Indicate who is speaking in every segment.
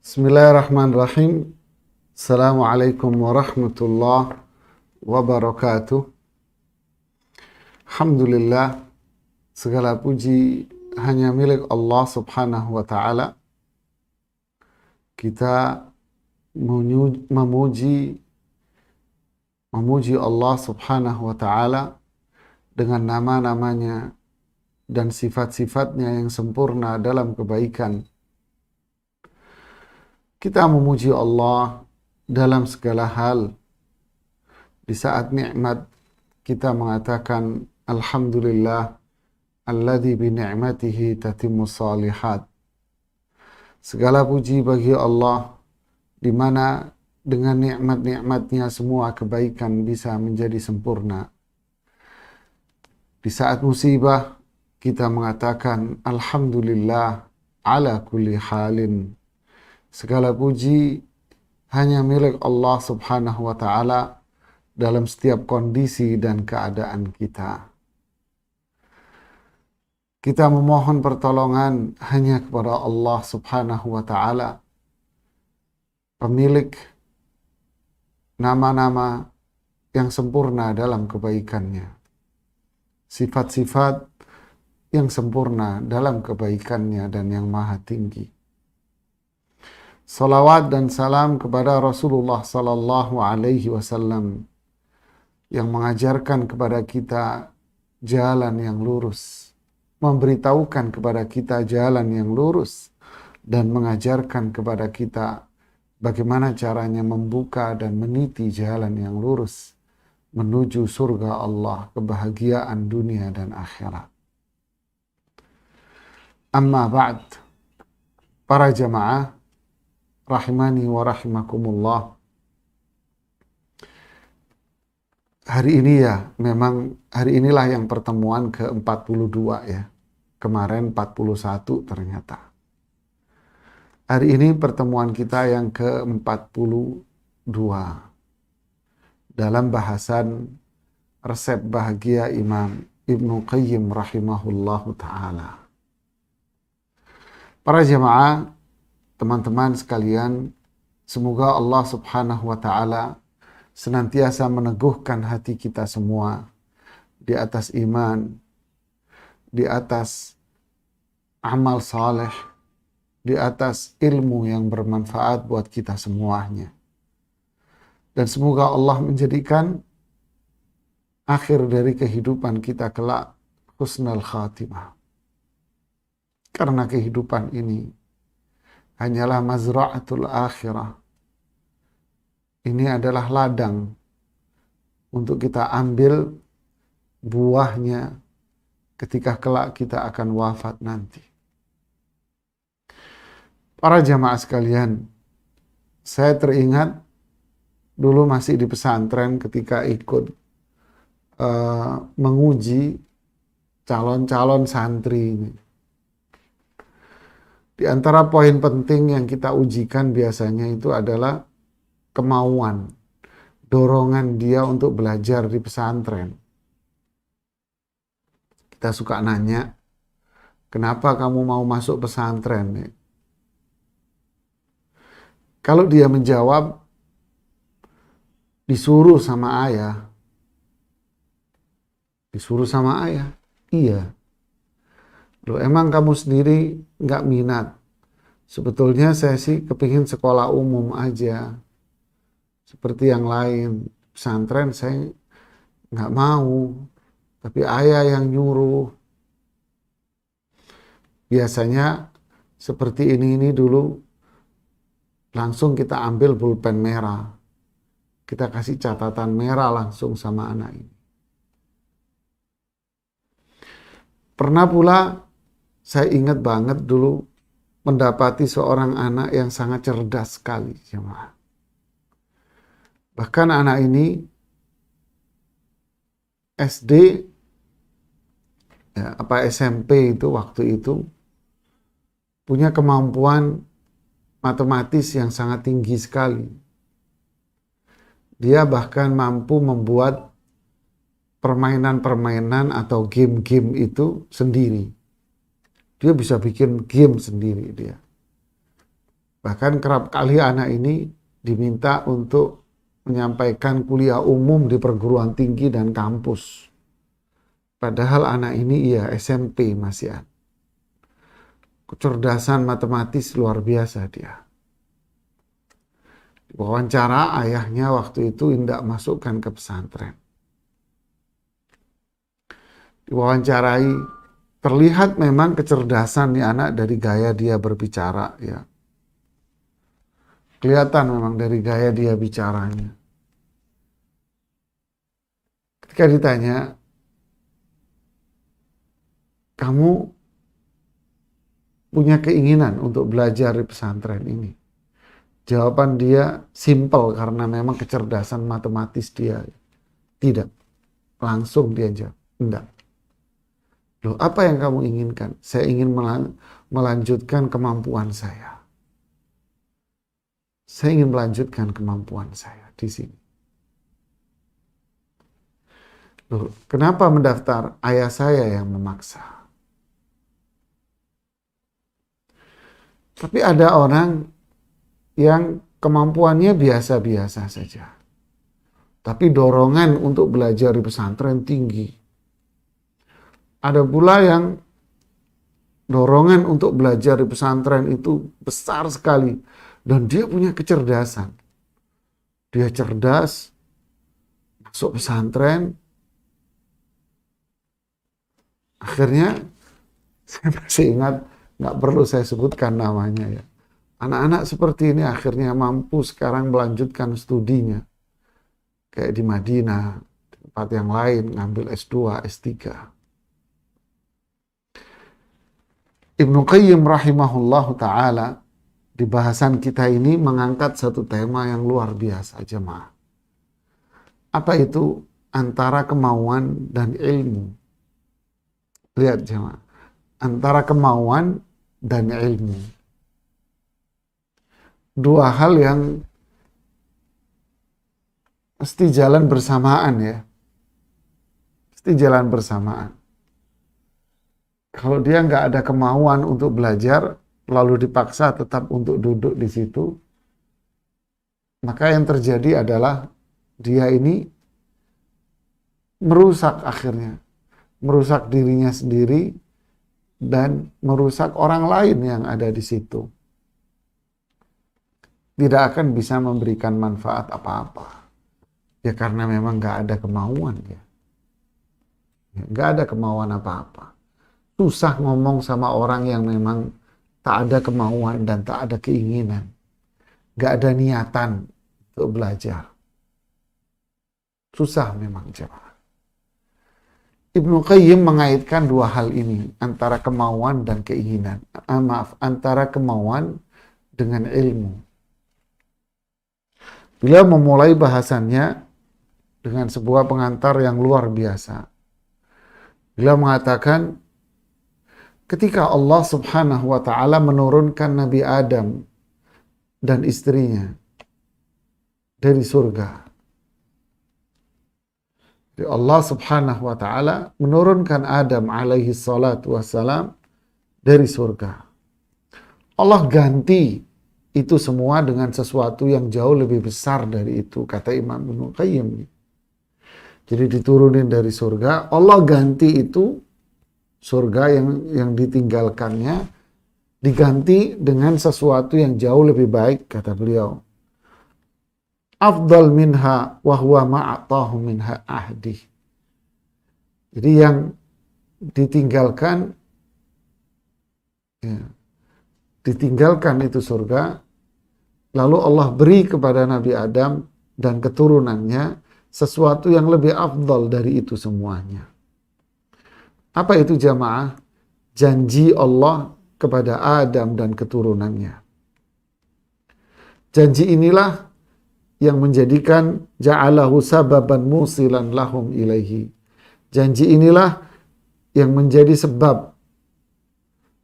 Speaker 1: Bismillahirrahmanirrahim. Assalamualaikum warahmatullahi wabarakatuh. Alhamdulillah, segala puji hanya milik Allah subhanahu wa ta'ala. Kita memuji Allah subhanahu wa ta'ala dengan nama-namanya dan sifat-sifatnya yang sempurna dalam kebaikan. Kita memuji Allah dalam segala hal. Di saat nikmat kita mengatakan alhamdulillah alladzi bi ni'matihi tatimmus shalihat. Segala puji bagi Allah di mana dengan nikmat-nikmatnya semua kebaikan bisa menjadi sempurna. Di saat musibah kita mengatakan alhamdulillah ala kulli halin. Segala puji hanya milik Allah subhanahu wa ta'ala dalam setiap kondisi dan keadaan kita. Kita memohon pertolongan hanya kepada Allah subhanahu wa ta'ala, pemilik nama-nama yang sempurna dalam kebaikannya, sifat-sifat yang sempurna dalam kebaikannya dan yang maha tinggi. Salawat dan salam kepada Rasulullah sallallahu alaihi wasallam yang mengajarkan kepada kita jalan yang lurus, memberitahukan kepada kita jalan yang lurus, dan mengajarkan kepada kita bagaimana caranya membuka dan meniti jalan yang lurus menuju surga Allah, kebahagiaan dunia dan akhirat. Amma ba'd, para jamaah rahimani wa rahimakumullah. Hari ini memang hari inilah yang pertemuan ke-42 ya. Kemarin 41 ternyata. Hari ini pertemuan kita yang ke-42 dalam bahasan resep bahagia Imam Ibnu Qayyim rahimahullahu ta'ala. Para jamaah, teman-teman sekalian, semoga Allah subhanahu wa ta'ala senantiasa meneguhkan hati kita semua di atas iman, di atas amal saleh, di atas ilmu yang bermanfaat buat kita semuanya. Dan semoga Allah menjadikan akhir dari kehidupan kita kelak husnul khatimah. Karena kehidupan ini hanyalah mazra'atul akhirah. Ini adalah ladang untuk kita ambil buahnya ketika kelak kita akan wafat nanti. Para jamaah sekalian, saya teringat dulu masih di pesantren ketika ikut menguji calon-calon santri ini. Di antara poin penting yang kita ujikan biasanya itu adalah kemauan, dorongan dia untuk belajar di pesantren. Kita suka nanya, kenapa kamu mau masuk pesantren? Kalau dia menjawab, disuruh sama ayah. Disuruh sama ayah? Iya. Loh, emang kamu sendiri nggak minat? Sebetulnya saya sih kepingin sekolah umum aja, seperti yang lain. Pesantren saya nggak mau, tapi ayah yang nyuruh. Biasanya seperti ini dulu, langsung kita ambil pulpen merah. Kita kasih catatan merah langsung sama anak ini. Pernah pula saya ingat banget dulu mendapati seorang anak yang sangat cerdas sekali, jemaah. Bahkan anak ini SD, SMP itu waktu itu punya kemampuan matematis yang sangat tinggi sekali. Dia bahkan mampu membuat permainan-permainan atau game-game itu sendiri. Dia bisa bikin game sendiri dia. Bahkan kerap kali anak ini diminta untuk menyampaikan kuliah umum di perguruan tinggi dan kampus. Padahal anak ini SMP masih ada. Kecerdasan matematis luar biasa dia. Wawancara ayahnya waktu itu hendak masukkan ke pesantren. Diwawancarai, terlihat memang kecerdasan nih anak dari gaya dia berbicara ya. Kelihatan memang dari gaya dia bicaranya. Ketika ditanya, kamu punya keinginan untuk belajar di pesantren ini? Jawaban dia simple karena memang kecerdasan matematis dia. Tidak. Langsung dia jawab, enggak. Loh, apa yang kamu inginkan? Saya ingin melanjutkan kemampuan saya. Saya ingin melanjutkan kemampuan saya di sini. Loh, kenapa mendaftar? Ayah saya yang memaksa. Tapi ada orang yang kemampuannya biasa-biasa saja. Tapi dorongan untuk belajar di pesantren tinggi. Ada pula yang dorongan untuk belajar di pesantren itu besar sekali. Dan dia punya kecerdasan. Dia cerdas, masuk pesantren. Akhirnya, saya masih ingat, nggak perlu saya sebutkan namanya ya. Anak-anak seperti ini akhirnya mampu sekarang melanjutkan studinya. Kayak di Madinah, di tempat yang lain, ngambil S2, S3. Ibnu Qayyim rahimahullahu ta'ala di bahasan kita ini mengangkat satu tema yang luar biasa jemaah. Apa itu? Antara kemauan dan ilmu. Lihat jemaah. Antara kemauan dan ilmu. Dua hal yang mesti jalan bersamaan ya. Mesti jalan bersamaan. Kalau dia nggak ada kemauan untuk belajar, lalu dipaksa tetap untuk duduk di situ, maka yang terjadi adalah dia ini merusak akhirnya. Merusak dirinya sendiri dan merusak orang lain yang ada di situ. Tidak akan bisa memberikan manfaat apa-apa. Ya karena memang nggak ada kemauan ya. Nggak ada kemauan apa-apa. Susah ngomong sama orang yang memang tak ada kemauan dan tak ada keinginan. Nggak ada niatan untuk belajar. Susah memang jemaah. Ibnu Qayyim mengaitkan dua hal ini. Antara kemauan dan keinginan. Antara kemauan dengan ilmu. Beliau memulai bahasannya dengan sebuah pengantar yang luar biasa. Beliau mengatakan, ketika Allah subhanahu wa ta'ala menurunkan Nabi Adam dan istrinya dari surga. Jadi Allah subhanahu wa ta'ala menurunkan Adam alaihi salatu wassalam dari surga. Allah ganti itu semua dengan sesuatu yang jauh lebih besar dari itu, kata Imam Ibnu Qayyim. Jadi diturunin dari surga, Allah ganti itu surga yang ditinggalkannya diganti dengan sesuatu yang jauh lebih baik, kata beliau. Afdal minha wa huwa ma'atahu minha ahdi. Jadi yang ditinggalkan ya, ditinggalkan itu surga, lalu Allah beri kepada Nabi Adam dan keturunannya sesuatu yang lebih afdal dari itu semuanya. Apa itu jamaah? Janji Allah kepada Adam dan keturunannya. Janji inilah yang menjadikan ja'alahu sababan musilan lahum ilaihi. Janji inilah yang menjadi sebab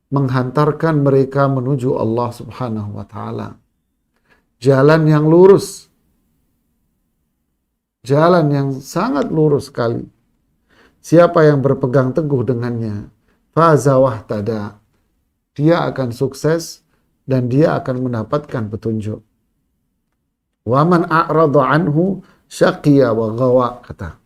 Speaker 1: menghantarkan mereka menuju Allah subhanahu wa ta'ala. Jalan yang lurus. Jalan yang sangat lurus sekali. Siapa yang berpegang teguh dengannya, faza wahtada, dia akan sukses dan dia akan mendapatkan petunjuk. Wa man a'rada anhu syaqiya wa ghawa, kata.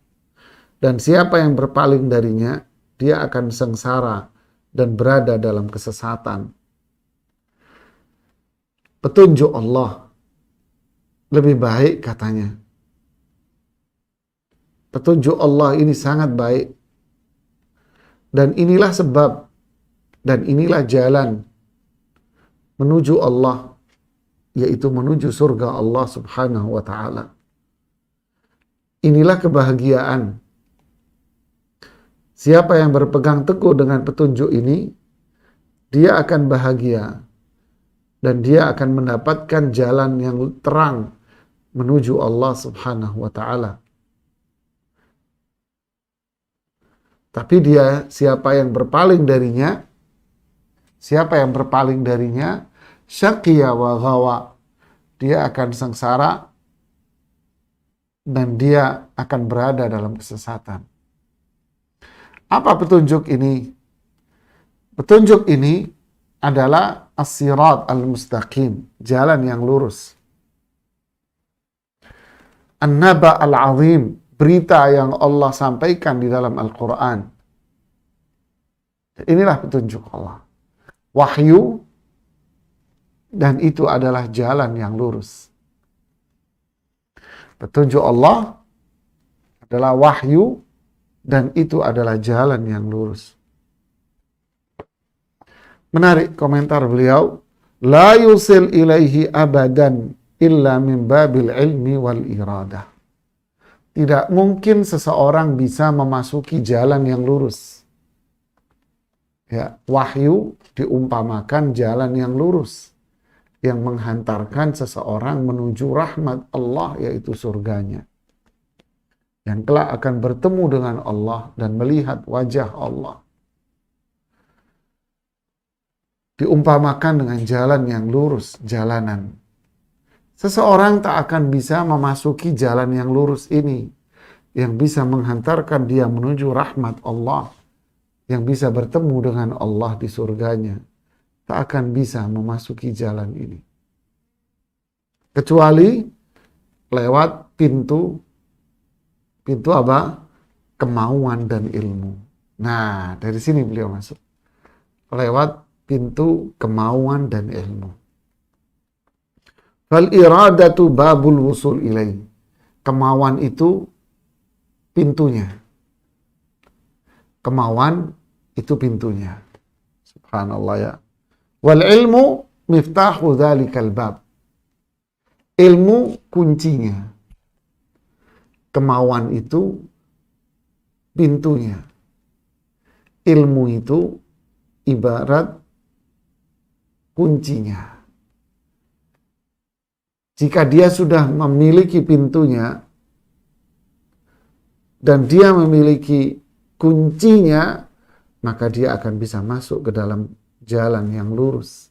Speaker 1: Dan siapa yang berpaling darinya, dia akan sengsara dan berada dalam kesesatan. Petunjuk Allah lebih baik, katanya. Petunjuk Allah ini sangat baik. Dan inilah sebab dan inilah jalan menuju Allah, yaitu menuju surga Allah Subhanahu wa ta'ala. Inilah kebahagiaan. Siapa yang berpegang teguh dengan petunjuk ini, dia akan bahagia dan dia akan mendapatkan jalan yang terang menuju Allah Subhanahu wa ta'ala. Tapi siapa yang berpaling darinya, syaqiya wa ghawa, dia akan sengsara dan dia akan berada dalam kesesatan. Apa petunjuk ini? Petunjuk ini adalah as-sirat al-mustaqim, jalan yang lurus. An-naba al-azim, berita yang Allah sampaikan di dalam Al-Quran. Inilah petunjuk Allah. Wahyu, dan itu adalah jalan yang lurus. Petunjuk Allah adalah wahyu, dan itu adalah jalan yang lurus. Menarik komentar beliau, la yusil ilaihi abadan illa min babil ilmi wal iradah. Tidak mungkin seseorang bisa memasuki jalan yang lurus. Ya, wahyu diumpamakan jalan yang lurus yang menghantarkan seseorang menuju rahmat Allah, yaitu surganya. Yang kelak akan bertemu dengan Allah dan melihat wajah Allah. Diumpamakan dengan jalan yang lurus, jalanan. Seseorang tak akan bisa memasuki jalan yang lurus ini, yang bisa menghantarkan dia menuju rahmat Allah, yang bisa bertemu dengan Allah di surganya. Tak akan bisa memasuki jalan ini, kecuali lewat pintu apa? Kemauan dan ilmu. Nah, dari sini beliau masuk. Lewat pintu kemauan dan ilmu. Fal iradatu babul wusul ilaih. Kemauan itu pintunya. Kemauan itu pintunya. Subhanallah ya. Wal ilmu miftahu dzalikal bab. Ilmu kuncinya. Kemauan itu pintunya. Ilmu itu ibarat kuncinya. Jika dia sudah memiliki pintunya dan dia memiliki kuncinya, maka dia akan bisa masuk ke dalam jalan yang lurus.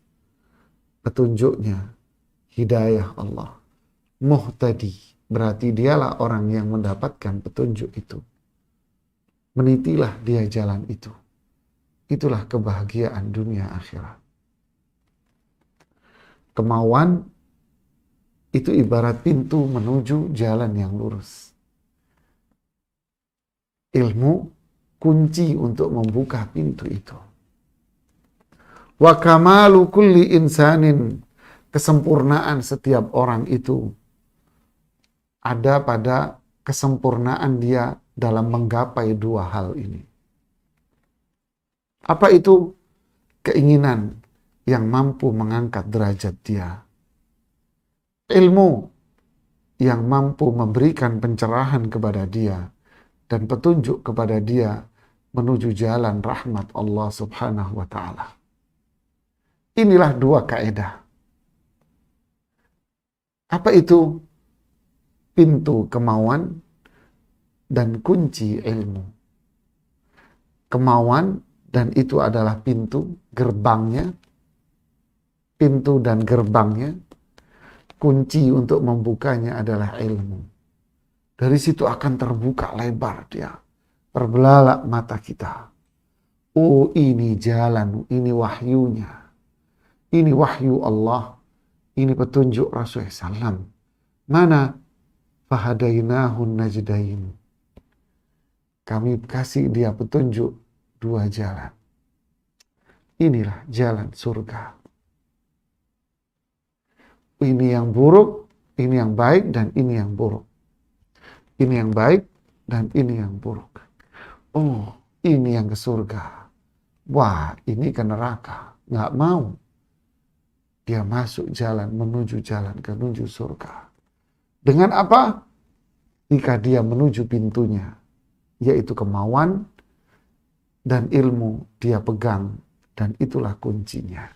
Speaker 1: Petunjuknya hidayah Allah. Muhtadi, berarti dialah orang yang mendapatkan petunjuk itu. Menitilah dia jalan itu. Itulah kebahagiaan dunia akhirat. Kemauan itu ibarat pintu menuju jalan yang lurus. Ilmu kunci untuk membuka pintu itu. Wa kamalu kulli insanin, kesempurnaan setiap orang itu ada pada kesempurnaan dia dalam menggapai dua hal ini. Apa itu? Keinginan yang mampu mengangkat derajat dia. Ilmu yang mampu memberikan pencerahan kepada dia dan petunjuk kepada dia menuju jalan rahmat Allah Subhanahu wa ta'ala. Inilah dua kaidah. Apa itu? Pintu kemauan dan kunci ilmu. Kemauan, dan itu adalah pintu, gerbangnya. Pintu dan gerbangnya. Kunci untuk membukanya adalah ilmu. Dari situ akan terbuka lebar dia. Terbelalak mata kita. Oh, ini jalan, ini wahyunya. ini wahyu Allah, ini petunjuk Rasulullah SAW. Mana? Fahadainahun najdain. Kami kasih dia petunjuk 2 jalan. Inilah jalan surga. Ini yang buruk, ini yang baik, dan ini yang buruk. Ini yang baik, dan ini yang buruk. Oh, ini yang ke surga. Wah, ini ke neraka. Nggak mau. Dia masuk jalan, menuju surga. Dengan apa? Jika dia menuju pintunya, yaitu kemauan dan ilmu dia pegang, dan itulah kuncinya.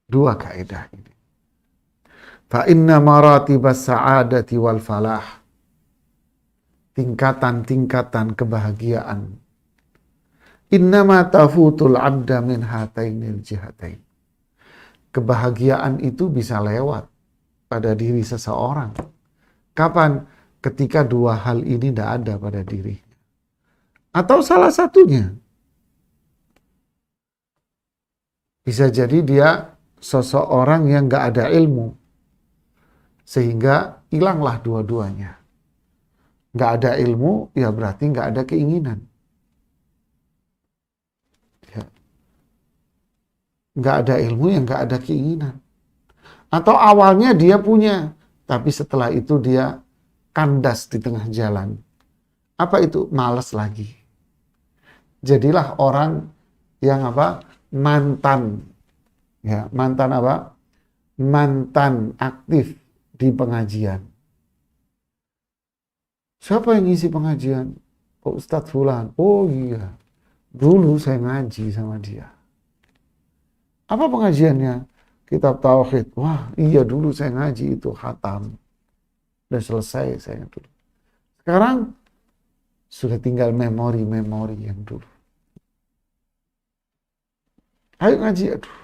Speaker 1: 2 kaidah ini. Fa inna maratibas sa'adati wal falah. Tingkatan-tingkatan kebahagiaan. Innama tafutul abda min hatainil jihatain. Kebahagiaan itu bisa lewat pada diri seseorang. Kapan? Ketika 2 hal ini tidak ada pada diri. Atau salah satunya. Bisa jadi dia seseorang yang gak ada ilmu. Sehingga hilanglah dua-duanya. Gak ada ilmu, ya berarti gak ada keinginan. Ya. Gak ada ilmu, yang gak ada keinginan. Atau awalnya dia punya, tapi setelah itu dia kandas di tengah jalan. Apa itu? Malas lagi. Jadilah orang yang apa? Mantan. Ya, mantan apa? Mantan aktif di pengajian. Siapa yang ngisi pengajian? Oh, Ustadz Fulan. Oh iya. Dulu saya ngaji sama dia. Apa pengajiannya? Kitab Tauhid. Wah, iya dulu saya ngaji itu khatam. Udah selesai saya dulu. Sekarang sudah tinggal memori-memori yang dulu. Ayo ngaji, aduh.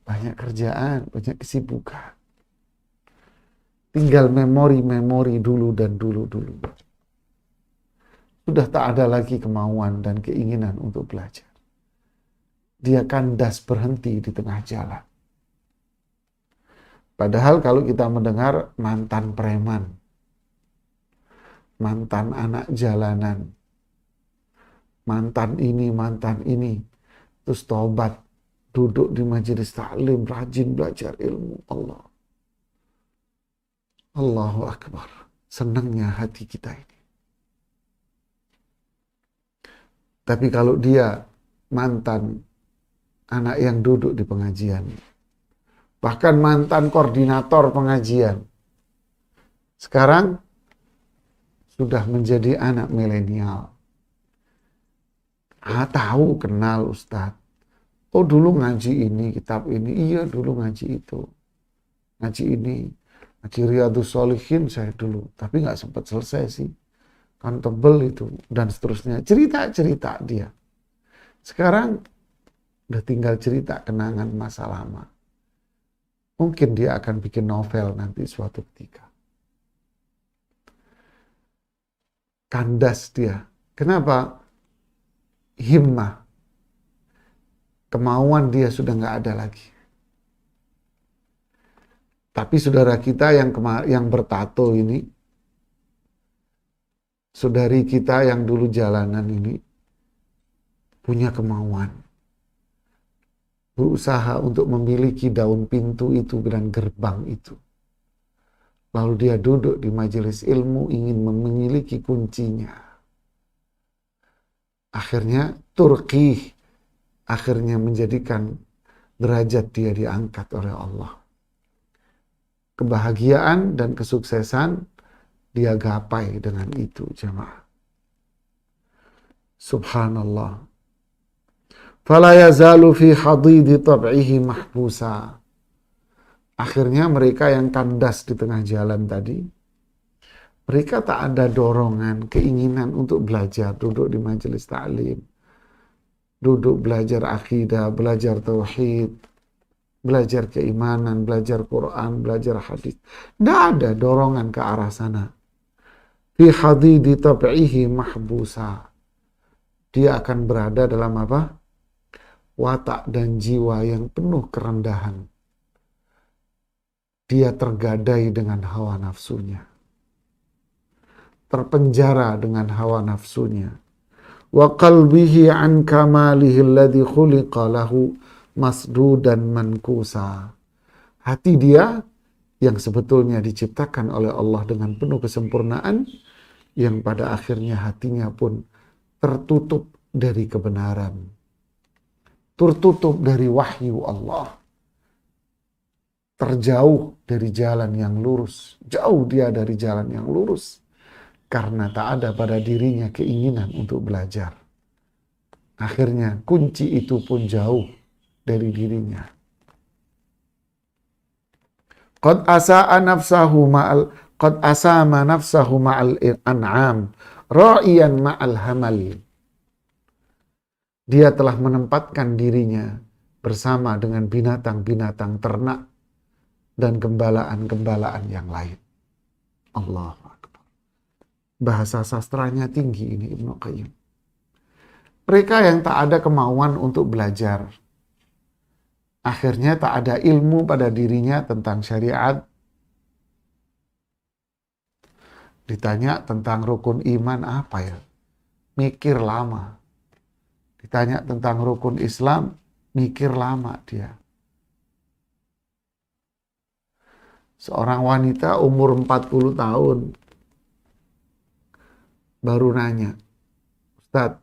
Speaker 1: Banyak kerjaan, banyak kesibukan. Tinggal memori-memori dulu dan dulu-dulu. Sudah tak ada lagi kemauan dan keinginan untuk belajar. Dia kandas berhenti di tengah jalan. Padahal kalau kita mendengar mantan preman, mantan anak jalanan, mantan ini, terus tobat, duduk di majelis taklim, rajin belajar ilmu Allah. Allahu Akbar. Senangnya hati kita ini. Tapi kalau dia mantan anak yang duduk di pengajian, bahkan mantan koordinator pengajian, sekarang sudah menjadi anak milenial. Tahu, kenal Ustadz. Oh dulu ngaji ini, kitab ini. Iya dulu ngaji itu. Ngaji ini. Ngaji Riyadhus Shalihin saya dulu. Tapi gak sempat selesai sih. Kan tebel itu. Dan seterusnya. Cerita-cerita dia. Sekarang udah tinggal cerita kenangan masa lama. Mungkin dia akan bikin novel nanti suatu ketika. Kandas dia. Kenapa? Himmah. Kemauan dia sudah nggak ada lagi. Tapi saudara kita yang bertato ini, saudari kita yang dulu jalanan ini, punya kemauan. Berusaha untuk memiliki daun pintu itu dan gerbang itu. Lalu dia duduk di majelis ilmu ingin memiliki kuncinya. Akhirnya Turki akhirnya menjadikan derajat dia diangkat oleh Allah. Kebahagiaan dan kesuksesan dia gapai dengan itu, jemaah. Subhanallah. Fala yazalu fi hadidi tab'ihi mahbusa. Akhirnya mereka yang kandas di tengah jalan tadi, mereka tak ada dorongan, keinginan untuk belajar, duduk di majelis ta'lim, duduk belajar akidah, belajar tauhid, belajar keimanan, belajar Quran, belajar hadis. Tidak ada dorongan ke arah sana. Fi hadidi tab'ihi mahbusa. Dia akan berada dalam apa? watak dan jiwa yang penuh kerendahan. Dia tergadai dengan hawa nafsunya, terpenjara dengan hawa nafsunya. Wa qalbihi an kamalihi alladhi khuliqa lahu masdudan mankusa. Hati dia yang sebetulnya diciptakan oleh Allah dengan penuh kesempurnaan, yang pada akhirnya hatinya pun tertutup dari kebenaran, tertutup dari wahyu Allah, terjauh dari jalan yang lurus, jauh dia dari jalan yang lurus, karena tak ada pada dirinya keinginan untuk belajar. Akhirnya kunci itu pun jauh dari dirinya. Qad asa'a nafsahu ma'al qad asama nafsahu ma'al an'am ra'iyan ma'al hamal. Dia telah menempatkan dirinya bersama dengan binatang-binatang ternak dan gembalaan-gembalaan yang lain. Allahu Akbar. Bahasa sastranya tinggi ini Ibnu Qayyim. Mereka yang tak ada kemauan untuk belajar, akhirnya tak ada ilmu pada dirinya tentang syariat. Ditanya tentang rukun iman apa ya? Mikir lama. Ditanya tentang rukun Islam, mikir lama dia. Seorang wanita umur 40 tahun baru nanya, Ustadz,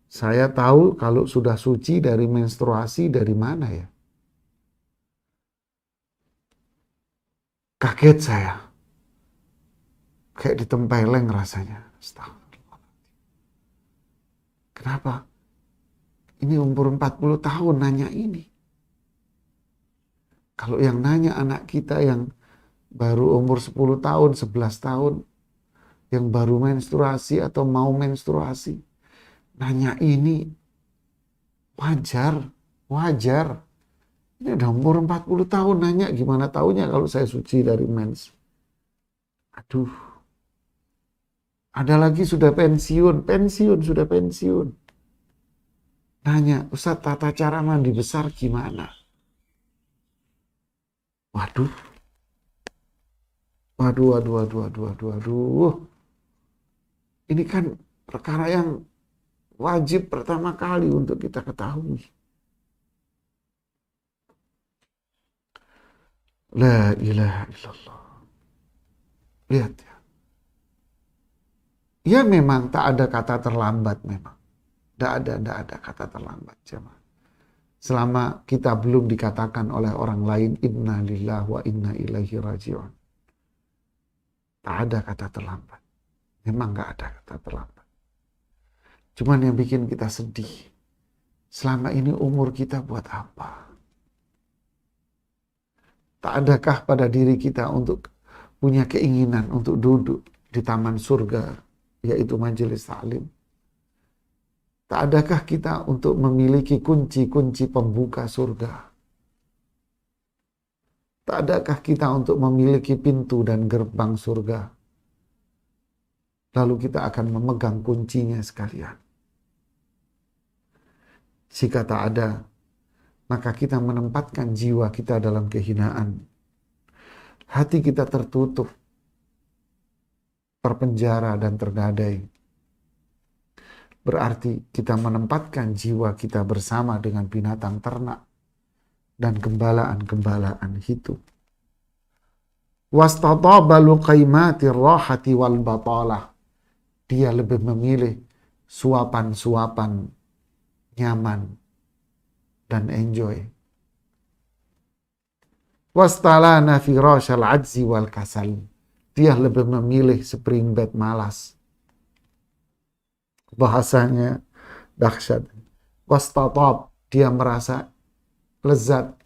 Speaker 1: saya tahu kalau sudah suci dari menstruasi dari mana ya? Kaget saya. Kayak ditempeleng rasanya. Astagfirullah. Kenapa? Ini umur 40 tahun nanya ini. Kalau yang nanya anak kita yang baru umur 10 tahun, 11 tahun, yang baru menstruasi atau mau menstruasi, nanya ini wajar. Ini udah umur 40 tahun nanya, gimana taunya kalau saya suci dari mens. Aduh. Ada lagi sudah pensiun. Nanya, Ustadz, tata cara mandi besar gimana? Waduh. Ini kan perkara yang wajib pertama kali untuk kita ketahui. La ilaha illallah. Lihat ya. Ya memang tak ada kata terlambat memang. Tidak ada kata terlambat. Jemaah. Selama kita belum dikatakan oleh orang lain, inna lillahi wa inna ilaihi raji'un. Tak ada kata terlambat. Memang gak ada kata terlambat. Cuman yang bikin kita sedih, selama ini umur kita buat apa? Tak adakah pada diri kita untuk punya keinginan untuk duduk di taman surga, yaitu majelis taklim? Tak adakah kita untuk memiliki kunci-kunci pembuka surga? Tak adakah kita untuk memiliki pintu dan gerbang surga? Lalu kita akan memegang kuncinya sekalian. Jika tak ada, maka kita menempatkan jiwa kita dalam kehinaan. Hati kita tertutup, terpenjara dan tergadai. Berarti kita menempatkan jiwa kita bersama dengan binatang ternak dan gembalaan-gembalaan hidup. Wastatabalu qaimatir rahati wal batalah. Dia lebih memilih suapan-suapan nyaman dan enjoy. Wastalana firashal ajzi wal kasal. Dia lebih memilih spring bed malas. Bahasanya dahsyat. Wastatab, dia merasa lezat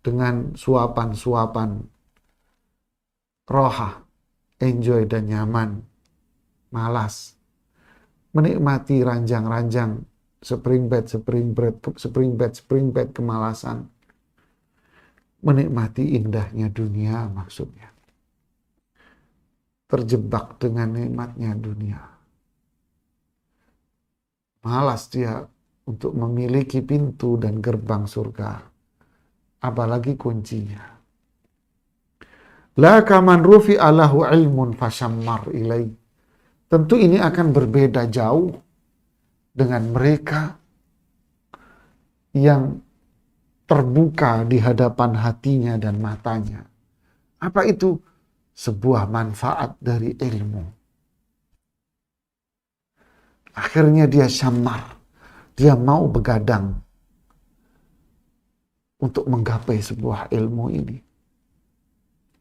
Speaker 1: dengan suapan-suapan roha, enjoy dan nyaman, malas. Menikmati ranjang-ranjang spring bed kemalasan. Menikmati indahnya dunia maksudnya. Terjebak dengan nikmatnya dunia. Malas dia untuk memiliki pintu dan gerbang surga, apalagi kuncinya. La kaman rufi'a lahu ilmun fasyammar ilaih. Tentu ini akan berbeda jauh dengan mereka yang terbuka di hadapan hatinya dan matanya. Apa itu? Sebuah manfaat dari ilmu. Akhirnya dia syamar. Dia mau begadang untuk menggapai sebuah ilmu ini.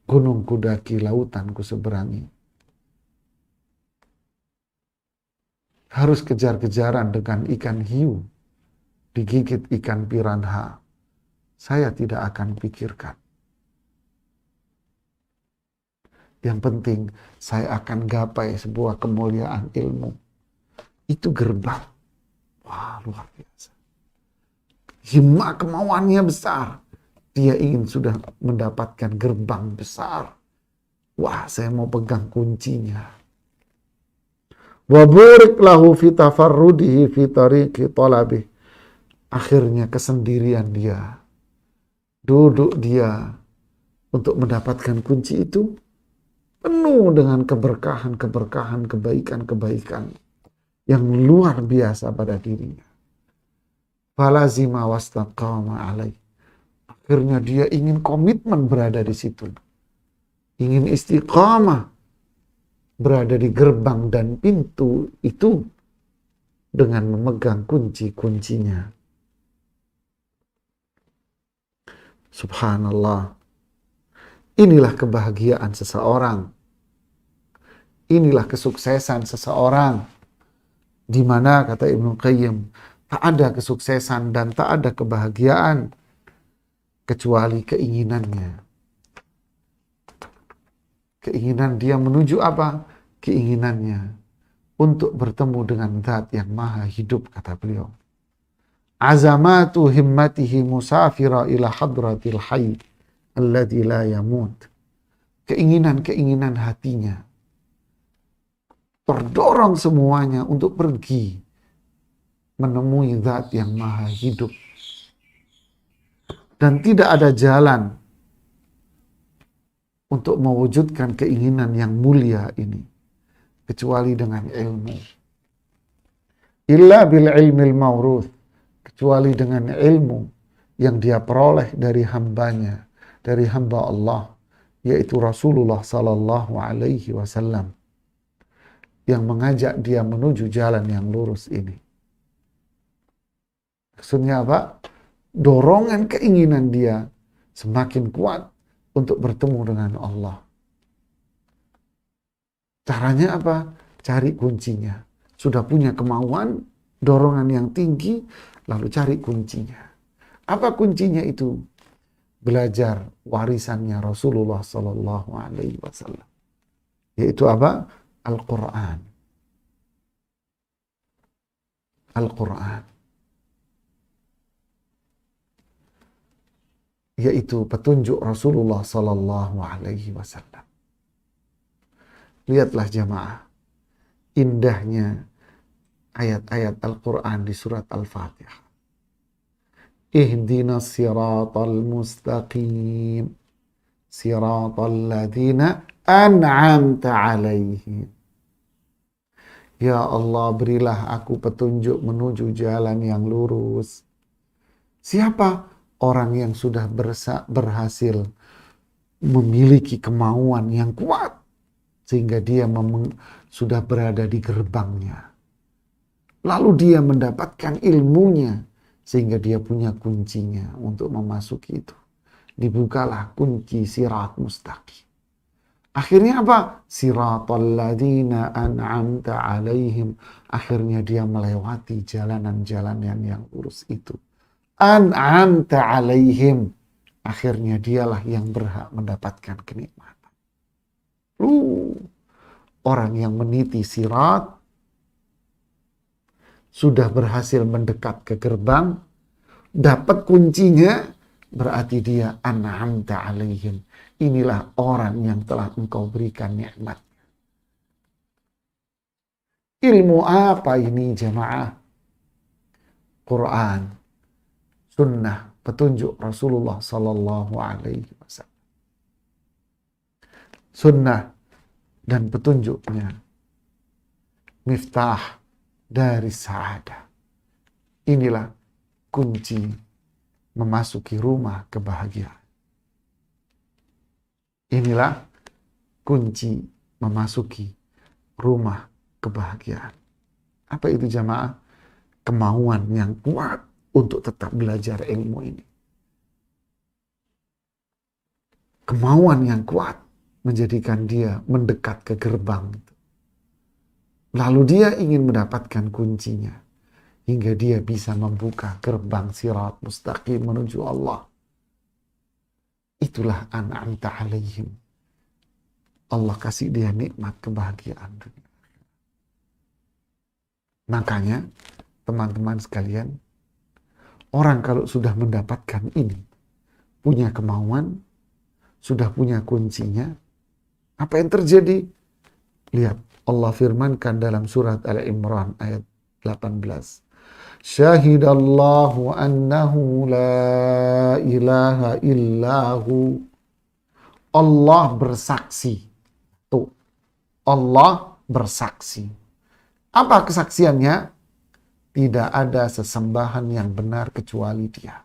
Speaker 1: Gunung kudaki, lautan kuseberangi. Harus kejar-kejaran dengan ikan hiu, digigit ikan piranha. Saya tidak akan pikirkan. Yang penting saya akan gapai sebuah kemuliaan ilmu. Itu gerbang. Wah, luar biasa. Himma kemauannya besar. Dia ingin sudah mendapatkan gerbang besar. Wah, saya mau pegang kuncinya. Wa burik lahu fi tafarrudihi fi tariqi talabih. Akhirnya kesendirian dia. Duduk dia untuk mendapatkan kunci itu penuh dengan keberkahan, kebaikan yang luar biasa pada dirinya. Falazima wastaqama alaih. Akhirnya dia ingin komitmen berada di situ. Ingin istiqamah berada di gerbang dan pintu itu dengan memegang kunci-kuncinya. Subhanallah. Inilah kebahagiaan seseorang. Inilah kesuksesan seseorang. Di mana kata Ibnu Qayyim, tak ada kesuksesan dan tak ada kebahagiaan kecuali keinginannya. Keinginan dia menuju apa? Keinginannya untuk bertemu dengan Zat yang maha hidup, kata beliau. Azamatu himmatihi musafira ila hadratil hayy alladzi la yamut. Keinginan-keinginan hatinya terdorong semuanya untuk pergi menemui Zat yang maha hidup. Dan tidak ada jalan untuk mewujudkan keinginan yang mulia ini kecuali dengan ilmu. Illa bil ilmil mawruth. Kecuali dengan ilmu yang dia peroleh dari hambanya, dari hamba Allah, yaitu Rasulullah sallallahu alaihi wasallam, yang mengajak dia menuju jalan yang lurus ini. Maksudnya apa? Dorongan keinginan dia semakin kuat untuk bertemu dengan Allah. Caranya apa? Cari kuncinya. Sudah punya kemauan, dorongan yang tinggi, lalu cari kuncinya. Apa kuncinya itu? Belajar warisannya Rasulullah sallallahu alaihi wasallam. Yaitu apa? Al-Quran. Al-Quran. Yaitu petunjuk Rasulullah sallallahu alaihi wasallam. Lihatlah jamaah, indahnya ayat-ayat Al-Quran di surat Al-Fatihah. Ihdinas siratal mustaqim, siratal ladzina an'amta alaihim. Ya Allah, berilah aku petunjuk menuju jalan yang lurus. Siapa? Orang yang sudah berhasil memiliki kemauan yang kuat sehingga dia sudah berada di gerbangnya. Lalu dia mendapatkan ilmunya sehingga dia punya kuncinya untuk memasuki itu. Dibukalah kunci sirat mustaqim. Akhirnya apa? Siratal ladzina an'amta alaihim. Akhirnya dia melewati jalan-jalan yang lurus itu. An'amta alaihim. Akhirnya dialah yang berhak mendapatkan kenikmatan. Orang yang meniti sirat sudah berhasil mendekat ke gerbang, dapat kuncinya, berarti dia an'amta alaihim. Inilah orang yang telah engkau berikan nikmat. Ilmu apa ini jemaah? Quran, sunnah, petunjuk Rasulullah Sallallahu Alaihi Wasallam. Sunnah dan petunjuknya miftah dari sa'adah. Inilah kunci memasuki rumah kebahagiaan. Inilah kunci memasuki rumah kebahagiaan. Apa itu jamaah? Kemauan yang kuat untuk tetap belajar ilmu ini. Kemauan yang kuat menjadikan dia mendekat ke gerbang itu. Lalu dia ingin mendapatkan kuncinya hingga dia bisa membuka gerbang sirat mustaqim menuju Allah. Itulah an'amta alaihim. Allah kasih dia nikmat kebahagiaan dunia. Makanya teman-teman sekalian, orang kalau sudah mendapatkan ini, punya kemauan, sudah punya kuncinya, apa yang terjadi? Lihat, Allah firmankan dalam surat Al-Imran ayat 18. Syahidallahu annahu la ilaha illahu. Allah bersaksi. Tuh, Allah bersaksi. Apa kesaksiannya? Tidak ada sesembahan yang benar kecuali Dia.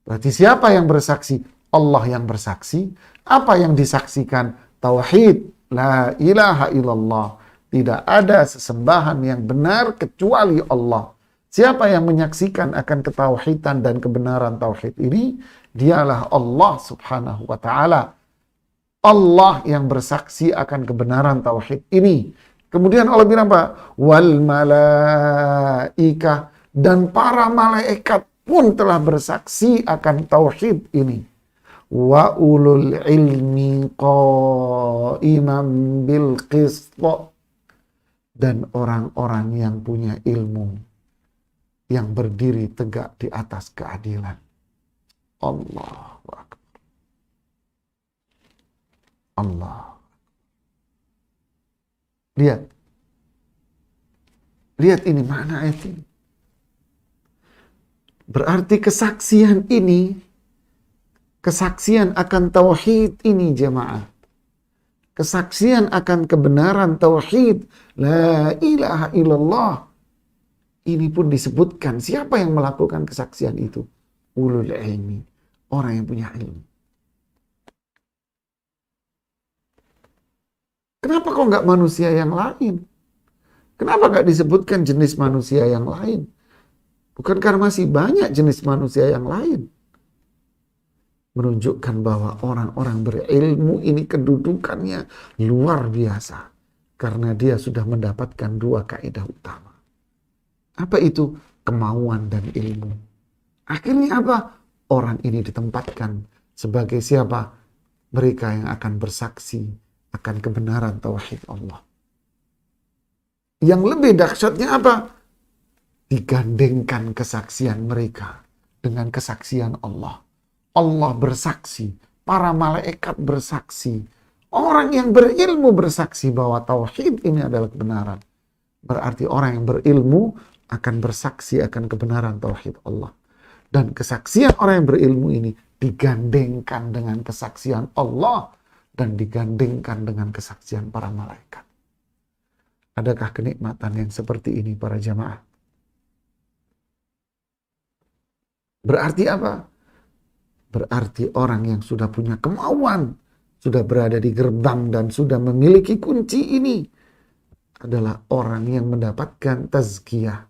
Speaker 1: Berarti siapa yang bersaksi? Allah yang bersaksi. Apa yang disaksikan? Tauhid. La ilaha illallah. Tidak ada sesembahan yang benar kecuali Allah. Siapa yang menyaksikan akan ketauhidan dan kebenaran tauhid ini? Dialah Allah Subhanahu wa ta'ala. Allah yang bersaksi akan kebenaran tauhid ini. Kemudian Allah bilang apa? Wal malaikah, dan para malaikat pun telah bersaksi akan tauhid ini. Wa ulul ilmi qa'iman bil qist, dan orang-orang yang punya ilmu yang berdiri tegak di atas keadilan. Allahu Akbar. Allah. Lihat ini makna ayat ini. Berarti kesaksian ini, kesaksian akan tauhid ini jemaah. Kesaksian akan kebenaran tauhid, la ilaha illallah. Ini pun disebutkan siapa yang melakukan kesaksian itu? Ulul ilmi, orang yang punya ilmu. Kenapa kok nggak manusia yang lain? Kenapa nggak disebutkan jenis manusia yang lain? Bukan karena masih banyak jenis manusia yang lain. Menunjukkan bahwa orang-orang berilmu ini kedudukannya luar biasa. Karena dia sudah mendapatkan dua kaidah utama. Apa itu? Kemauan dan ilmu. Akhirnya apa? Orang ini ditempatkan sebagai siapa? Mereka yang akan bersaksi akan kebenaran tauhid Allah. Yang lebih dahsyatnya apa? Digandengkan kesaksian mereka dengan kesaksian Allah. Allah bersaksi, para malaikat bersaksi, orang yang berilmu bersaksi bahwa tauhid ini adalah kebenaran. Berarti orang yang berilmu akan bersaksi akan kebenaran tauhid Allah. Dan kesaksian orang yang berilmu ini digandengkan dengan kesaksian Allah dan digandengkan dengan kesaksian para malaikat. Adakah kenikmatan yang seperti ini para jamaah? Berarti apa? Berarti orang yang sudah punya kemauan, sudah berada di gerbang dan sudah memiliki kunci ini adalah orang yang mendapatkan tazkiyah.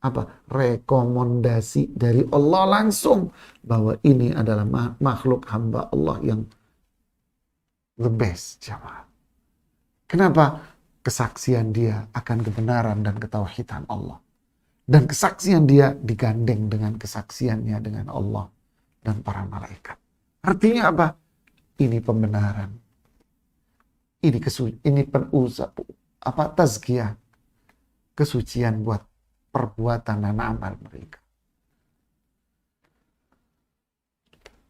Speaker 1: Apa? Rekomendasi dari Allah langsung bahwa ini adalah makhluk hamba Allah yang the best, jamaah. Kenapa? Kesaksian dia akan kebenaran dan ketauhidan Allah. Dan kesaksian dia digandeng dengan kesaksiannya dengan Allah dan para malaikat. Artinya apa? Ini pembenaran. Ini tazkiyah. Kesucian buat perbuatan dan amal mereka.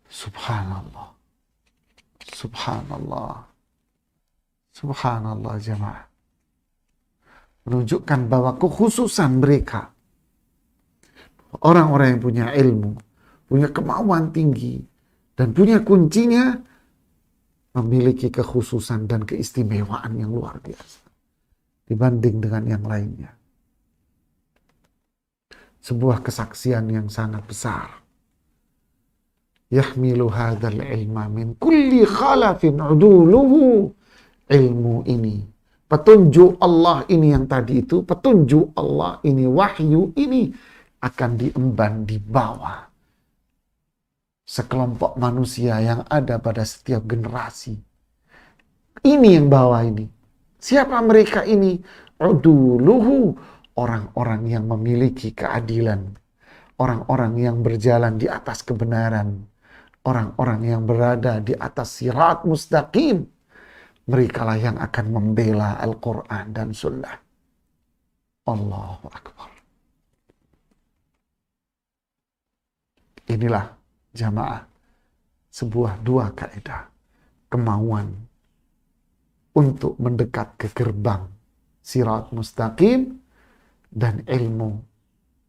Speaker 1: Subhanallah. Subhanallah. Subhanallah jemaah. Menunjukkan bahwa kekhususan mereka, Orang-orang yang punya ilmu, punya kemauan tinggi, dan punya kuncinya, memiliki kekhususan dan keistimewaan yang luar biasa dibanding dengan yang lainnya. Sebuah kesaksian yang sangat besar. Yahmilu hadzal ilma min kulli khalafin uduluhu. Ilmu ini, petunjuk Allah ini yang tadi itu, petunjuk Allah ini, wahyu ini akan diemban di bawah sekelompok manusia yang ada pada setiap generasi. Ini yang bawah ini. Siapa mereka ini? Uduluhu, orang-orang yang memiliki keadilan, orang-orang yang berjalan di atas kebenaran, orang-orang yang berada di atas sirat mustaqim. Merekalah yang akan membela Al-Quran dan Sunnah. Allahu Akbar. Inilah jamaah sebuah dua kaidah. Kemauan untuk mendekat ke gerbang sirat mustaqim dan ilmu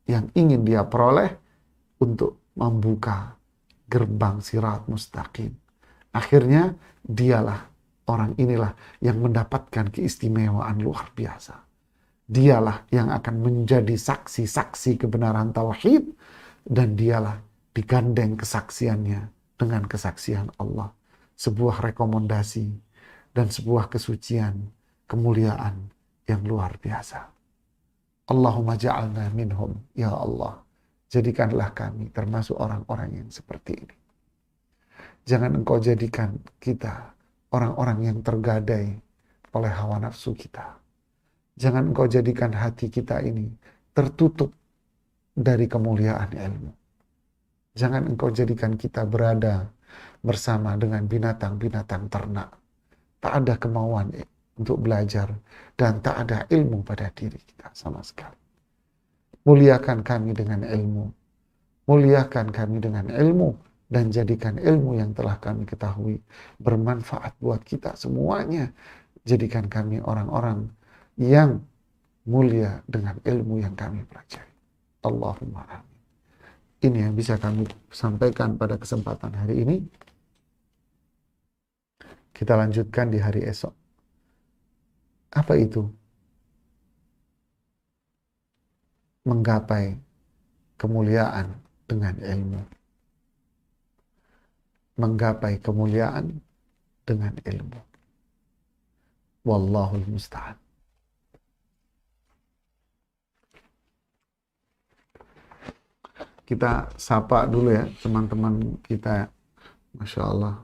Speaker 1: yang ingin dia peroleh untuk membuka gerbang sirat mustaqim. Akhirnya dialah, orang inilah yang mendapatkan keistimewaan luar biasa. Dialah yang akan menjadi saksi-saksi kebenaran tauhid, dan dialah digandeng kesaksiannya dengan kesaksian Allah. Sebuah rekomendasi dan sebuah kesucian, kemuliaan yang luar biasa. Allahumma ja'alna minhum, ya Allah. Jadikanlah kami termasuk orang-orang yang seperti ini. Jangan engkau jadikan kita orang-orang yang tergadai oleh hawa nafsu kita. Jangan engkau jadikan hati kita ini tertutup dari kemuliaan ilmu. Jangan engkau jadikan kita berada bersama dengan binatang-binatang ternak. Tak ada kemauan untuk belajar dan tak ada ilmu pada diri kita sama sekali. Muliakan kami dengan ilmu. Muliakan kami dengan ilmu. Dan jadikan ilmu yang telah kami ketahui bermanfaat buat kita semuanya. Jadikan kami orang-orang yang mulia dengan ilmu yang kami pelajari. Allahumma amin. Ini yang bisa kami sampaikan pada kesempatan hari ini. Kita lanjutkan di hari esok. Apa itu? Menggapai kemuliaan dengan ilmu. Menggapai kemuliaan dengan ilmu. Wallahul musta'an. Kita sapa dulu ya teman-teman kita. Masya Allah.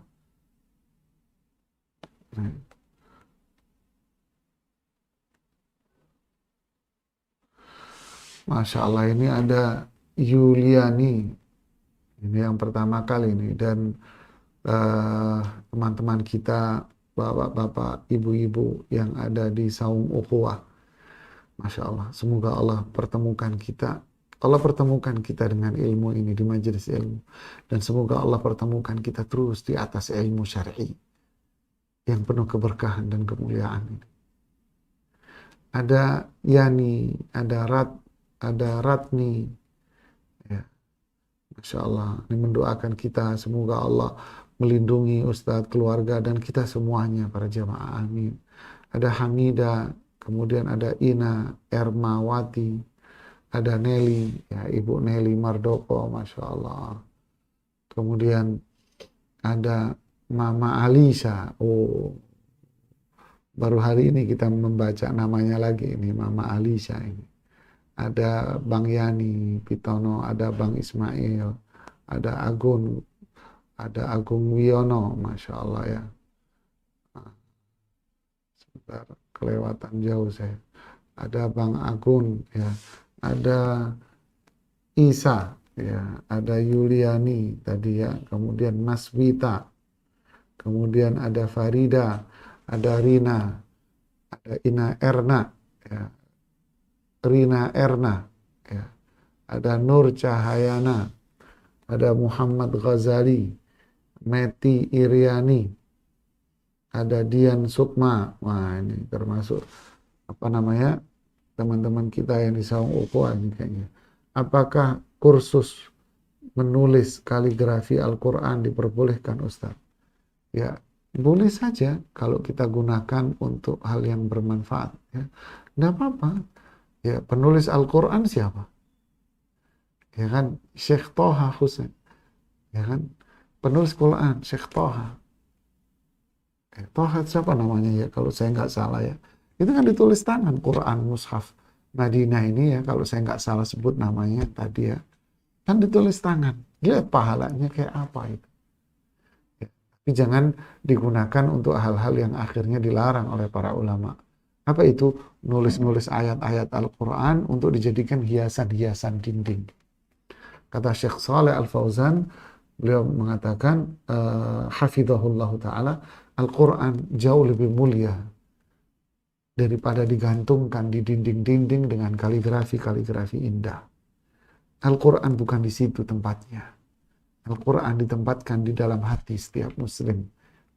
Speaker 1: Masya Allah, ini ada Yuliani. Ini yang pertama kali ini. Dan teman-teman kita, bapak-bapak, ibu-ibu yang ada di Saung Ukhuwah. Masya Allah, semoga Allah pertemukan kita. Allah pertemukan kita dengan ilmu ini di majelis ilmu. Dan semoga Allah pertemukan kita terus di atas ilmu syar'i yang penuh keberkahan dan kemuliaan ini. Ada Yani, ada Ratni. Ya. Masya Allah, ini mendoakan kita. Semoga Allah melindungi Ustadz, keluarga, dan kita semuanya, para jamaah. Amin. Ada Hamida, kemudian ada Ina Ermawati, ada Nelly, ya Ibu Nelly Mardoko, Masya Allah. Kemudian ada Mama Alisa. Oh, baru hari ini kita membaca namanya lagi, ini Mama Alisa ini. Ada Bang Yani Pitono, ada Bang Ismail, ada Agung Wiono, Masya Allah ya. Sebentar, kelewatan jauh saya. Ada Bang Agun, ya. Ada Isa, ya. Ada Yuliani tadi ya. Kemudian Mas Wita. Kemudian ada Farida, ada Rina, ada Ina Erna, ya. Rina Erna, ya. Ada Nur Cahayana, ada Muhammad Ghazali, Meti Iriani, ada Dian Sukma. Wah, ini termasuk teman-teman kita yang di Saung Ukhuwah ini kayaknya. Apakah kursus menulis kaligrafi Al-Quran diperbolehkan Ustaz? Ya, boleh saja kalau kita gunakan untuk hal yang bermanfaat. Ya, nggak apa-apa. Ya, penulis Al-Quran siapa? Ya kan, Syekh Toha Husain. Ya kan, penulis Quran Syekh Toha. Toha siapa namanya ya? Kalau saya nggak salah ya. Itu kan ditulis tangan Quran Mushaf Madinah ini ya. Kalau saya nggak salah sebut namanya tadi ya. Kan ditulis tangan. Lihat pahalanya kayak apa itu. Ya. Tapi jangan digunakan untuk hal-hal yang akhirnya dilarang oleh para ulama. Apa itu? Nulis-nulis ayat-ayat Al-Quran untuk dijadikan hiasan-hiasan dinding. Kata Syekh Saleh Al-Fauzan, beliau mengatakan, hafizahullah ta'ala, Al-Quran jauh lebih mulia daripada digantungkan di dinding-dinding dengan kaligrafi-kaligrafi indah. Al-Quran bukan di situ tempatnya. Al-Quran ditempatkan di dalam hati setiap muslim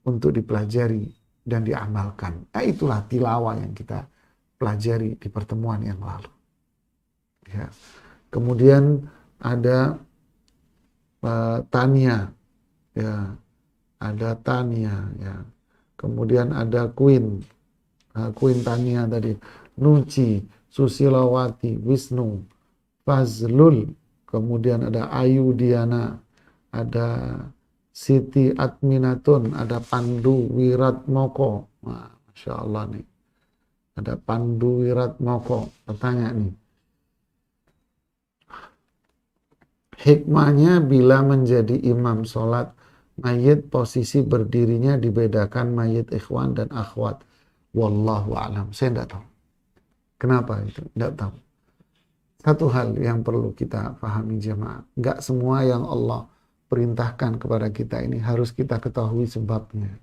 Speaker 1: untuk dipelajari dan diamalkan. Nah, itulah tilawah yang kita pelajari di pertemuan yang lalu. Ya. Kemudian ada Tania, ya, ada Tania, ya. Kemudian ada Queen Tania tadi, Nuci, Susilawati, Wisnu, Fazlul, kemudian ada Ayu Diana, ada Siti Adminatun, ada Pandu Wiratmoko. Nah, Masya Allah nih. Ada Pandu Wiratmoko. Bertanya nih. Hikmahnya bila menjadi imam sholat mayit, posisi berdirinya dibedakan mayit ikhwan dan akhwat. Wallahu a'lam. Saya tidak tahu. Kenapa itu? Tidak tahu. Satu hal yang perlu kita pahami jemaah. Enggak semua yang Allah perintahkan kepada kita ini harus kita ketahui sebabnya.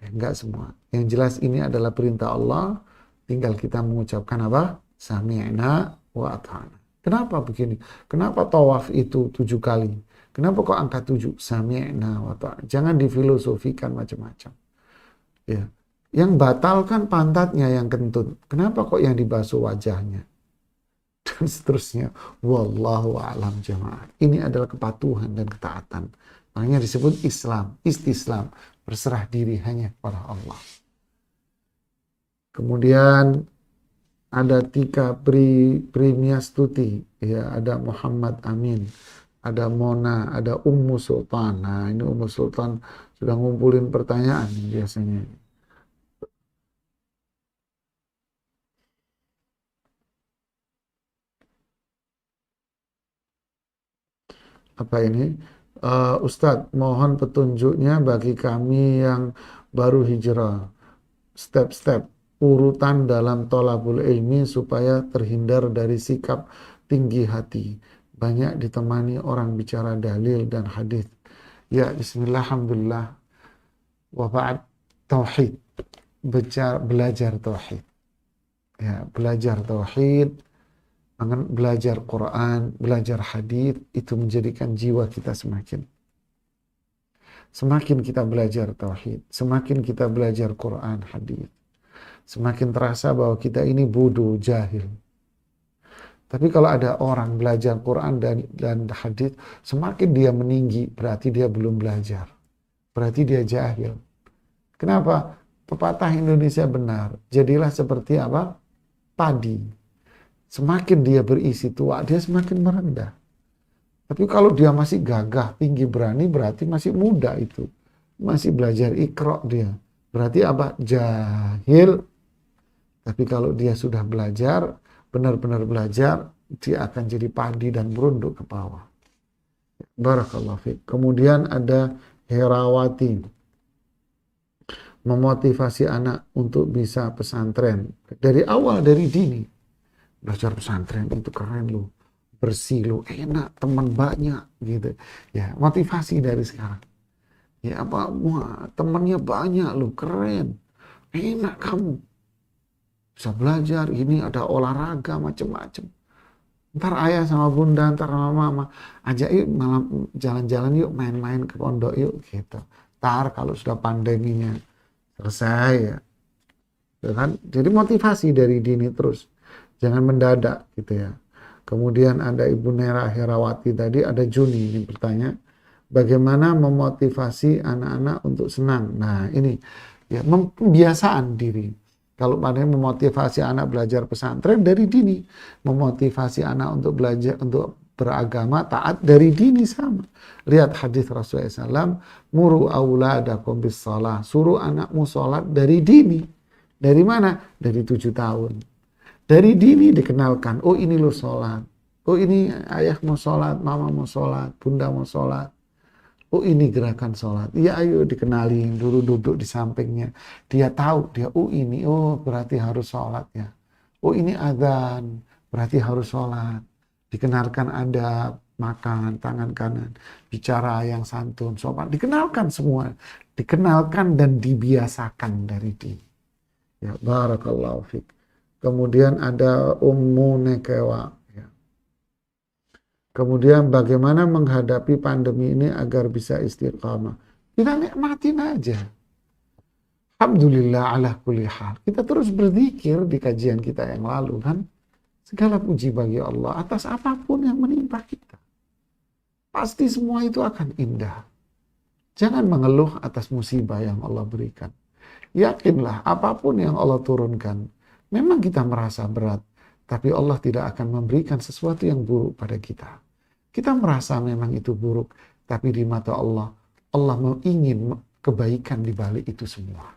Speaker 1: Enggak semua. Yang jelas ini adalah perintah Allah. Tinggal kita mengucapkan apa? Sami'na wa ata'na. Kenapa begini? Kenapa tawaf itu 7 kali? Kenapa kok angka 7? Sami'na wa ta'na. Jangan difilosofikan macam-macam. Ya. Yang batal kan pantatnya yang kentut. Kenapa kok yang dibasuh wajahnya? Dan seterusnya. Wallahu a'lam jamaah. Ini adalah kepatuhan dan ketaatan. Makanya disebut Islam, istislam. Berserah diri hanya kepada Allah. Kemudian ada Tika Primiastuti, ya, ada Muhammad Amin, ada Mona, ada Ummu Sultan. Nah, ini Ummu Sultan sudah ngumpulin pertanyaan biasanya. Apa ini? Ustadz, mohon petunjuknya bagi kami yang baru hijrah. Step-step urutan dalam tolabul ilmi supaya terhindar dari sikap tinggi hati. Banyak ditemani orang bicara dalil dan hadis. Ya, bismillah, alhamdulillah. Wa ba'd, tauhid. Belajar tauhid. Ya, belajar tauhid, belajar Quran, belajar hadis, itu menjadikan jiwa kita semakin kita belajar tauhid, semakin kita belajar Quran, hadis, semakin terasa bahwa kita ini bodoh, jahil. Tapi kalau ada orang belajar Quran dan hadis, semakin dia meninggi, berarti dia belum belajar. Berarti dia jahil. Kenapa? Pepatah Indonesia benar. Jadilah seperti apa? Padi. Semakin dia berisi tua, dia semakin merendah. Tapi kalau dia masih gagah, tinggi, berani, berarti masih muda itu. Masih belajar Iqra dia. Berarti apa? Jahil. Tapi kalau dia sudah belajar, benar-benar belajar, dia akan jadi padi dan merunduk ke bawah. Barakallahu fiik. Kemudian ada Herawati. Memotivasi anak untuk bisa pesantren. Dari awal, dari dini. Belajar pesantren itu keren loh, bersih loh, enak, teman banyak gitu ya. Motivasi dari sekarang ya, apa, wah, temannya banyak loh, keren, enak, kamu bisa belajar, ini ada olahraga macam-macam. Ntar ayah sama bunda, ntar sama mama ajak yuk malam jalan-jalan yuk, main-main ke pondok yuk gitu. Ntar kalau sudah pandeminya selesai ya kan. Jadi motivasi dari dini terus. Jangan mendadak gitu ya. Kemudian ada Ibu Nera Herawati tadi, ada Juni ini bertanya, bagaimana memotivasi anak-anak untuk senang? Nah ini ya pembiasaan diri. Kalau pada memotivasi anak belajar pesantren dari dini, memotivasi anak untuk belajar untuk beragama taat dari dini sama. Lihat hadis Rasulullah SAW, muru auladakum bis shalah, suruh anakmu sholat dari dini. Dari mana? Dari 7 tahun. Dari dini dikenalkan, oh ini lo sholat, oh ini ayah mau sholat, mama mau sholat, bunda mau sholat, oh ini gerakan sholat, iya ayo dikenalin, dulu duduk di sampingnya, dia tahu, dia oh ini, oh berarti harus sholat ya, oh ini adzan, berarti harus sholat, dikenalkan adab, makan, tangan kanan, bicara yang santun, sopan, dikenalkan semua, dikenalkan dan dibiasakan dari dini. Ya, barakallahu fiik. Kemudian ada Ummu Nekewa. Ya. Kemudian bagaimana menghadapi pandemi ini agar bisa istiqamah? Kita nikmatin aja. Alhamdulillah ala kulli hal. Kita terus berzikir di kajian kita yang lalu kan. Segala puji bagi Allah atas apapun yang menimpa kita. Pasti semua itu akan indah. Jangan mengeluh atas musibah yang Allah berikan. Yakinlah apapun yang Allah turunkan. Memang kita merasa berat, tapi Allah tidak akan memberikan sesuatu yang buruk pada kita. Kita merasa memang itu buruk, tapi di mata Allah, Allah ingin kebaikan di balik itu semua.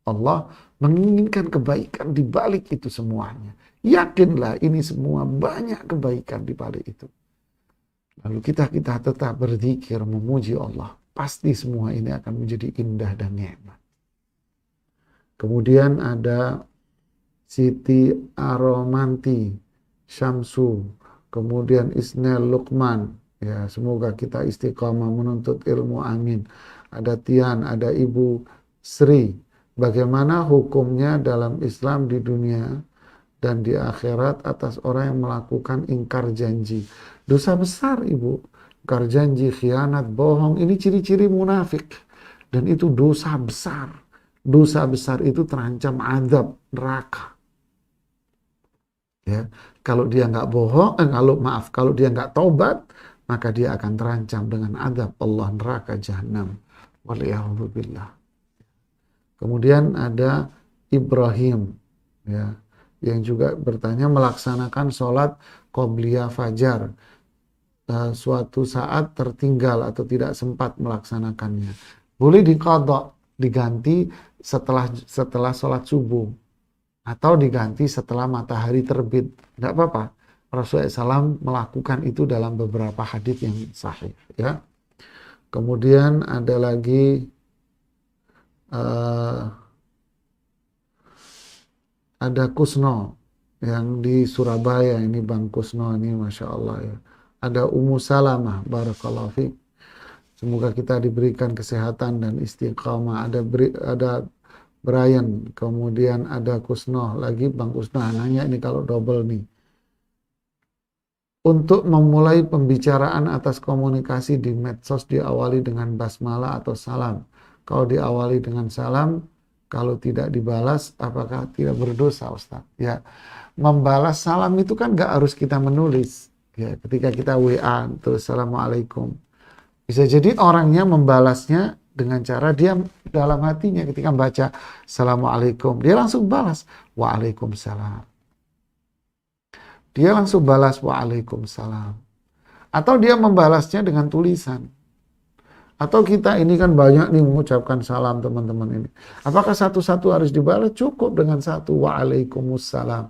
Speaker 1: Allah menginginkan kebaikan di balik itu semuanya. Yakinlah ini semua banyak kebaikan di balik itu. Lalu kita tetap berzikir, memuji Allah. Pasti semua ini akan menjadi indah dan nikmat. Kemudian ada Siti Aromanti Syamsu, kemudian Isnel Lukman, ya semoga kita istiqamah menuntut ilmu, amin. Ada Tian, ada Ibu Sri, bagaimana hukumnya dalam Islam di dunia dan di akhirat atas orang yang melakukan ingkar janji? Dosa besar Ibu, ingkar janji, khianat, bohong, ini ciri-ciri munafik dan itu dosa besar. Dosa besar itu terancam azab neraka. Ya, kalau dia nggak bohong, kalau dia nggak taubat, maka dia akan terancam dengan azab Allah neraka jahanam. Waliyahudzubillah. Kemudian ada Ibrahim, ya, yang juga bertanya melaksanakan sholat qobliyah fajar. Suatu saat tertinggal atau tidak sempat melaksanakannya. Boleh diqadha, diganti setelah sholat subuh. Atau diganti setelah matahari terbit. Tidak apa-apa. Rasulullah SAW melakukan itu dalam beberapa hadis yang sahih. Ya. Kemudian ada lagi ada Kusno yang di Surabaya. Ini Bang Kusno ini Masya Allah ya. Ada Ummu Salamah. Barakallahu fiik. Semoga kita diberikan kesehatan dan istiqamah. Ada Brian, kemudian ada Kusno lagi, Bang Kusno nanya ini kalau double nih. Untuk memulai pembicaraan atas komunikasi di medsos diawali dengan basmalah atau salam. Kalau diawali dengan salam, kalau tidak dibalas, apakah tidak berdosa Ustaz? Ya, membalas salam itu kan nggak harus kita menulis. Ya, ketika kita WA, terus Assalamualaikum. Bisa jadi orangnya membalasnya dengan cara dia dalam hatinya ketika membaca Assalamualaikum, dia langsung balas Waalaikumsalam. Dia langsung balas Waalaikumsalam. Atau dia membalasnya dengan tulisan. Atau kita ini kan banyak nih mengucapkan salam teman-teman ini. Apakah satu-satu harus dibalas? Cukup dengan satu Waalaikumsalam.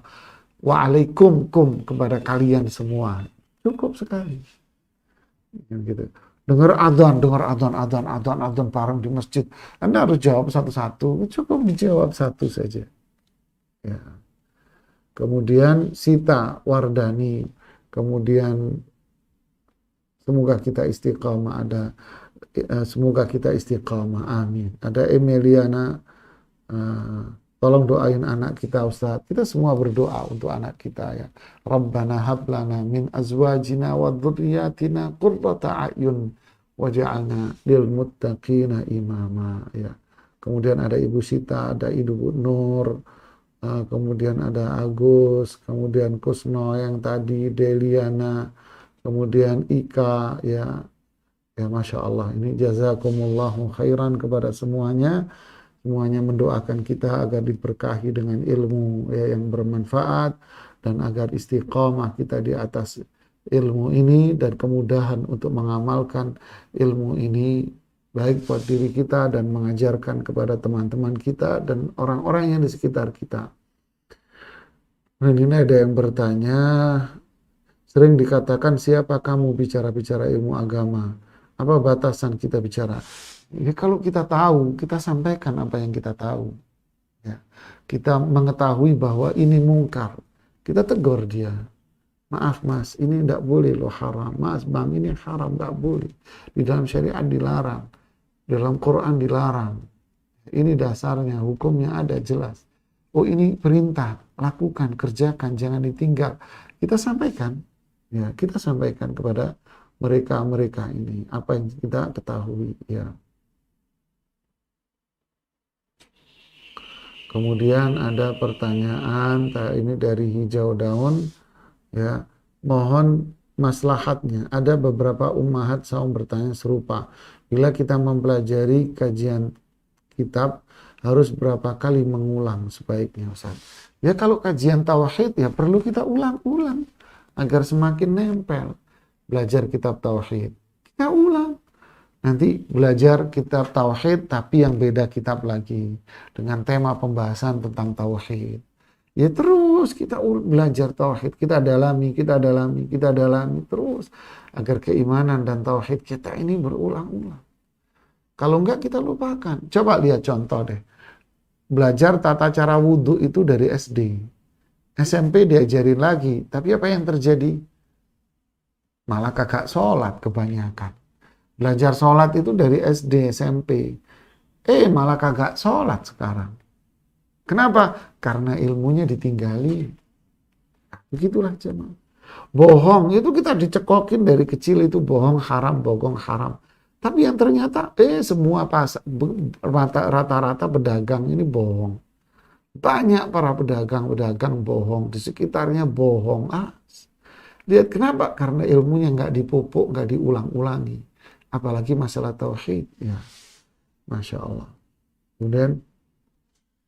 Speaker 1: Waalaikumkum kepada kalian semua. Cukup sekali. Gitu. Dengar adzan bareng di masjid. Anda harus jawab satu-satu. Cukup dijawab satu saja. Ya. Kemudian Sita Wardani. Kemudian semoga kita istiqamah. Semoga kita istiqamah. Amin. Ada Emiliana. Tolong doain anak kita Ustaz. Kita semua berdoa untuk anak kita ya. Rabbana hablana min azwajina wa dzurriyyatina qurrata a'yun waj'alna lil muttaqina imama ya. Kemudian ada Ibu Sita, ada Ibu Nur, kemudian ada Agus, kemudian Kusno yang tadi, Deliana, kemudian Ika, ya, ya Masya Allah, ini jazakumullahu khairan kepada semuanya. Semuanya mendoakan kita agar diberkahi dengan ilmu ya, yang bermanfaat dan agar istiqamah kita di atas ilmu ini dan kemudahan untuk mengamalkan ilmu ini baik buat diri kita dan mengajarkan kepada teman-teman kita dan orang-orang yang di sekitar kita. Dan ini ada yang bertanya, sering dikatakan siapa kamu bicara-bicara ilmu agama? Apa batasan kita bicara? Ya, kalau kita tahu, kita sampaikan apa yang kita tahu. Ya. Kita mengetahui bahwa ini mungkar. Kita tegur dia. Maaf mas, ini tidak boleh loh, haram. Mas bang, ini haram, tidak boleh. Di dalam syariat dilarang. Di dalam Quran dilarang. Ini dasarnya, hukumnya ada jelas. Oh ini perintah, lakukan, kerjakan, jangan ditinggal. Kita sampaikan. Ya, kita sampaikan kepada mereka ini apa yang kita ketahui. Ya. Kemudian ada pertanyaan ini dari Hijau Daun, ya, mohon maslahatnya. Ada beberapa ummahat saum bertanya serupa. Bila kita mempelajari kajian kitab harus berapa kali mengulang sebaiknya, Ustaz? Ya kalau kajian tauhid ya perlu kita ulang-ulang agar semakin nempel. Belajar kitab tauhid, kita ulang. Nanti belajar kitab tauhid tapi yang beda kitab lagi dengan tema pembahasan tentang tauhid. Ya terus kita belajar tauhid, kita dalami terus agar keimanan dan tauhid kita ini berulang-ulang. Kalau enggak kita lupakan. Coba lihat contoh deh. Belajar tata cara wudhu itu dari SD. SMP diajarin lagi, tapi apa yang terjadi? Malah kagak sholat kebanyakan. Belajar sholat itu dari SD, SMP. Malah kagak sholat sekarang. Kenapa? Karena ilmunya ditinggali. Begitulah jemaah. Bohong itu kita dicekokin dari kecil itu bohong haram, bohong haram. Tapi yang ternyata semua rata-rata pedagang ini bohong. Banyak para pedagang bohong, di sekitarnya bohong. Lihat kenapa? Karena ilmunya nggak dipupuk, nggak diulang-ulangi. Apalagi masalah tauhid. Ya, Masya Allah. Kemudian,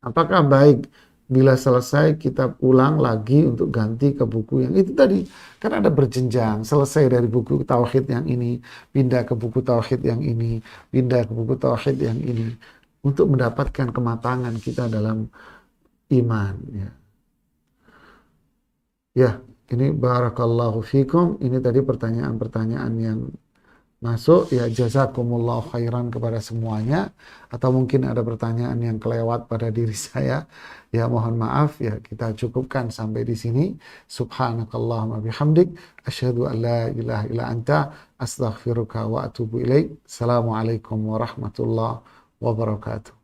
Speaker 1: apakah baik bila selesai kita ulang lagi untuk ganti ke buku yang itu tadi? Kan ada berjenjang. Selesai dari buku tauhid yang ini, pindah ke buku tauhid yang ini, pindah ke buku tauhid yang ini. Untuk mendapatkan kematangan kita dalam iman. Ya, ini barakallahu fikum. Ini tadi pertanyaan-pertanyaan yang masuk. Ya, jazakumullahu khairan kepada semuanya. Atau mungkin ada pertanyaan yang kelewat pada diri saya. Ya, mohon maaf. Ya, kita cukupkan sampai di sini. Subhanakallahumma bihamdik. Asyhadu an la ilaha illa anta. Astaghfiruka wa atubu ilaik. Assalamualaikum warahmatullahi wabarakatuh.